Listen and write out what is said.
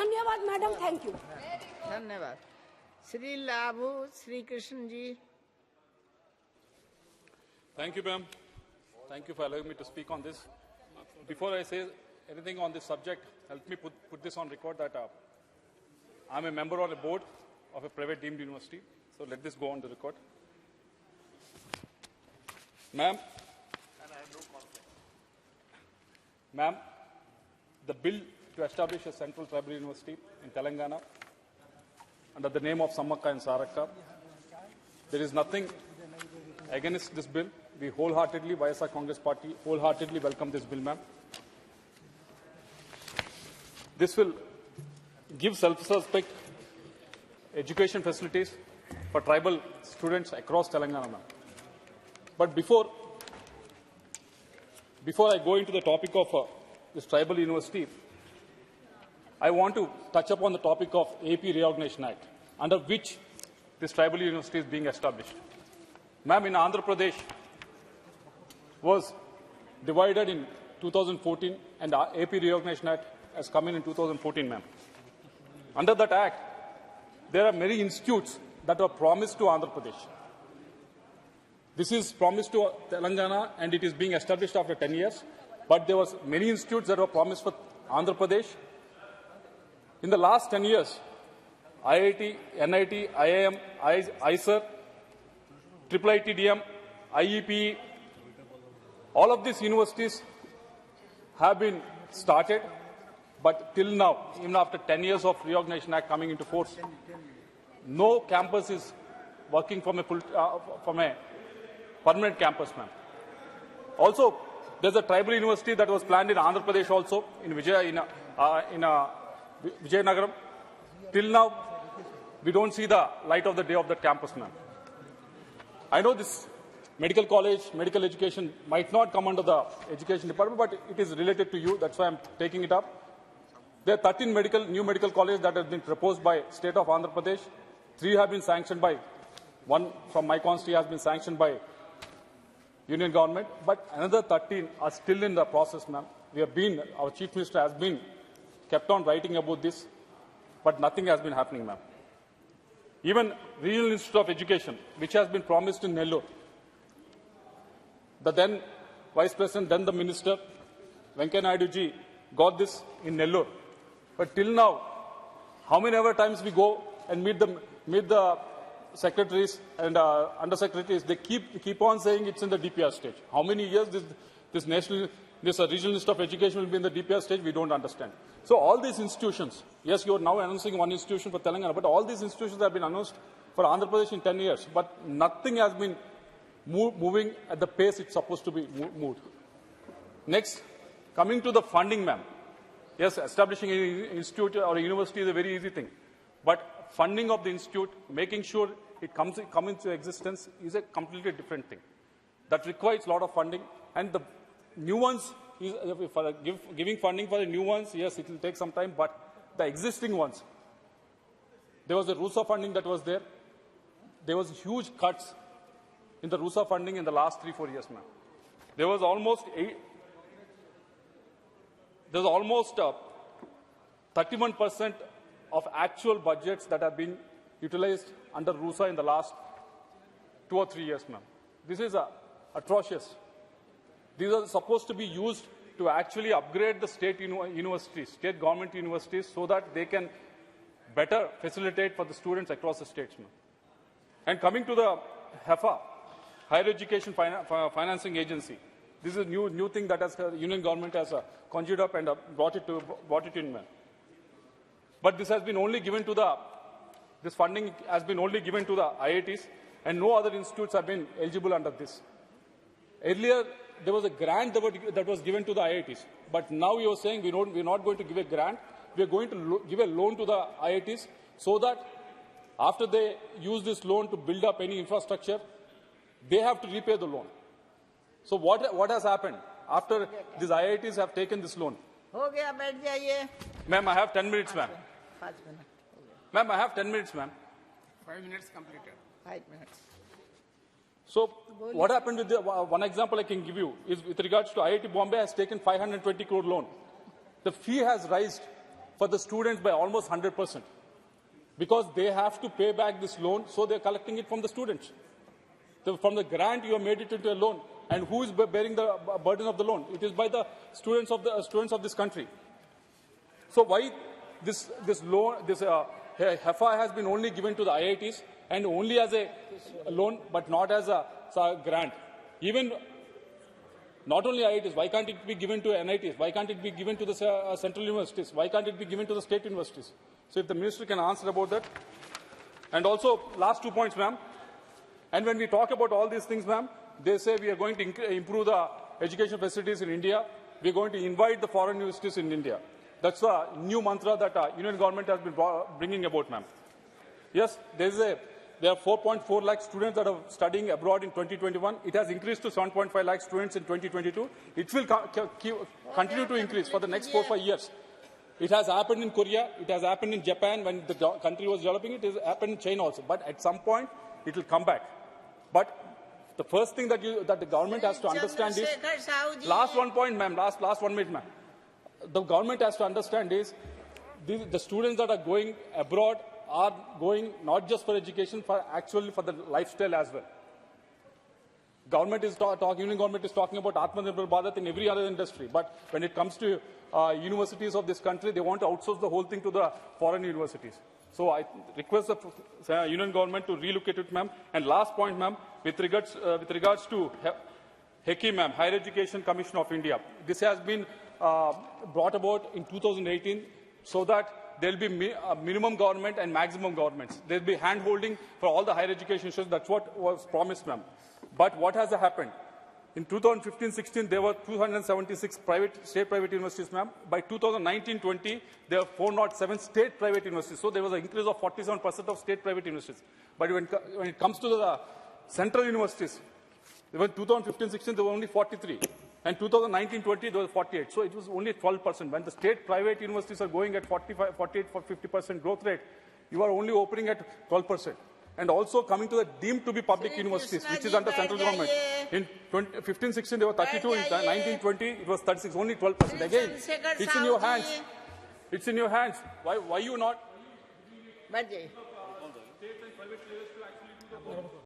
धन्यवाद madam, thank you. धन्यवाद. Shri Lavu, Shri Krishna ji. Thank you, ma'am. Thank you for allowing me to speak on this. Before I say anything on this subject, help me put this on record that I'm a member on a board of a private deemed university. So let this go on the record. Ma'am, the bill to establish a central tribal university in Telangana under the name of Samakka and Sarakka, there is nothing against this bill. We wholeheartedly, YSR Congress Party, wholeheartedly welcome this bill, ma'am. This will give self-respect education facilities for tribal students across Telangana, ma'am. But before I go into the topic of this tribal university, I want to touch upon the topic of AP Reorganization Act, under which this tribal university is being established. Ma'am, in Andhra Pradesh was divided in 2014 and the AP Reorganization Act has come in 2014, ma'am. Under that act, there are many institutes that were promised to Andhra Pradesh. This is promised to Telangana and it is being established after 10 years. But there was many institutes that were promised for Andhra Pradesh. In the last 10 years, IIT, NIT, IIM, ISER, IIITDM, IEP, all of these universities have been started, but till now, even after 10 years of Reorganization Act coming into force, no campus is working from a permanent campus, ma'am. Also, there's a tribal university that was planned in Andhra Pradesh also, in Vijayanagaram. Till now, we don't see the light of the day of that campus, ma'am. I know this medical college, medical education might not come under the education department, but it is related to you. That's why I'm taking it up. There are 13 new medical colleges that have been proposed by state of Andhra Pradesh. 3 have been sanctioned by, one from my constituency has been sanctioned by Union government, but another 13 are still in the process, ma'am. Our Chief Minister has been kept on writing about this, but nothing has been happening, ma'am. Even Regional Institute of Education, which has been promised in Nellore, the then Vice President, then the Minister, Venkaiah Naidu ji, got this in Nellore. But till now, how many ever times we go and meet the secretaries and undersecretaries, they keep on saying it's in the DPR stage. How many years this Regional Institute of Education will be in the DPR stage, we don't understand. So all these institutions, yes, you are now announcing one institution for Telangana, but all these institutions have been announced for Andhra Pradesh in 10 years, but nothing has been moving at the pace it's supposed to be moved. Next, coming to the funding, ma'am. Yes, establishing an institute or a university is a very easy thing, but funding of the institute, making sure it comes into existence is a completely different thing. That requires a lot of funding, and the new ones, giving funding for the new ones, yes, it will take some time, but the existing ones, there was a RUSA funding that was there. There was huge cuts in the RUSA funding in the last 3-4 years, ma'am. There was almost 31% of actual budgets that have been utilized under RUSA in the last 2 or 3 years, ma'am. This is atrocious. These are supposed to be used to actually upgrade the state universities, state government universities, so that they can better facilitate for the students across the states, ma'am. And coming to the HEFA, Higher Education Financing Agency, this is a new thing that the Union government has conjured up and brought it in, ma'am. But this has been only given to this funding has been only given to the IITs, and no other institutes have been eligible under this. Earlier, there was a grant that was given to the IITs, but now you are saying we're not going to give a grant. We are going to give a loan to the IITs so that after they use this loan to build up any infrastructure, they have to repay the loan. So what has happened after these IITs have taken this loan? Ma'am, I have 10 minutes, ma'am. 5 minutes. Ma'am, I have 10 minutes, ma'am. 5 minutes completed. 5 minutes. So what happened with one example I can give you is with regards to IIT Bombay has taken 520 crore loan. The fee has raised for the students by almost 100%. Because they have to pay back this loan, so they're collecting it from the students. From the grant, you have made it into a loan. And who is bearing the burden of the loan? It is by the students of this country. So why this loan, HEFA has been only given to the IITs and only as a loan, but not as a grant? Even not only IITs, why can't it be given to NITs? Why can't it be given to the central universities? Why can't it be given to the state universities? So if the minister can answer about that. And also, last 2 points, ma'am. And when we talk about all these things, ma'am, they say we are going to improve the education facilities in India. We are going to invite the foreign universities in India. That's a new mantra that Union government has been bringing about, ma'am. Yes, there are 4.4 lakh students that are studying abroad in 2021. It has increased to 7.5 lakh students in 2022. It will continue to increase for the next 4-5 years. It has happened in Korea. It has happened in Japan when the country was developing. It has happened in China also. But at some point, it will come back. But the first thing that the government has to understand is, last 1 point, ma'am, last 1 minute, ma'am. The government has to understand is, the students that are going abroad are going not just for education, actually for the lifestyle as well. Union government is talking about Atmanirbhar Bharat in every other industry. But when it comes to universities of this country, they want to outsource the whole thing to the foreign universities. So I request the Union government to relook at it, ma'am. And last point, ma'am, with regards to HECI, ma'am, Higher Education Commission of India. This has been brought about in 2018 so that there will be minimum government and maximum governments. There will be hand-holding for all the higher education institutions. That's what was promised, ma'am. But what has happened? In 2015-16, there were 276 state private universities, ma'am. By 2019-20, there were 407 state private universities. So there was an increase of 47% of state private universities. But when it comes to the central universities, in 2015-16, there were only 43. And 2019-20, there was 48. So it was only 12%. When the state private universities are going at 48 for 50% growth rate, you are only opening at 12%. And also coming to the deemed to be public universities, which is under central government. In 15-16, there were 32. In 19-20, it was 36, only 12%. Again, it's in your hands. It's in your hands. Why you not?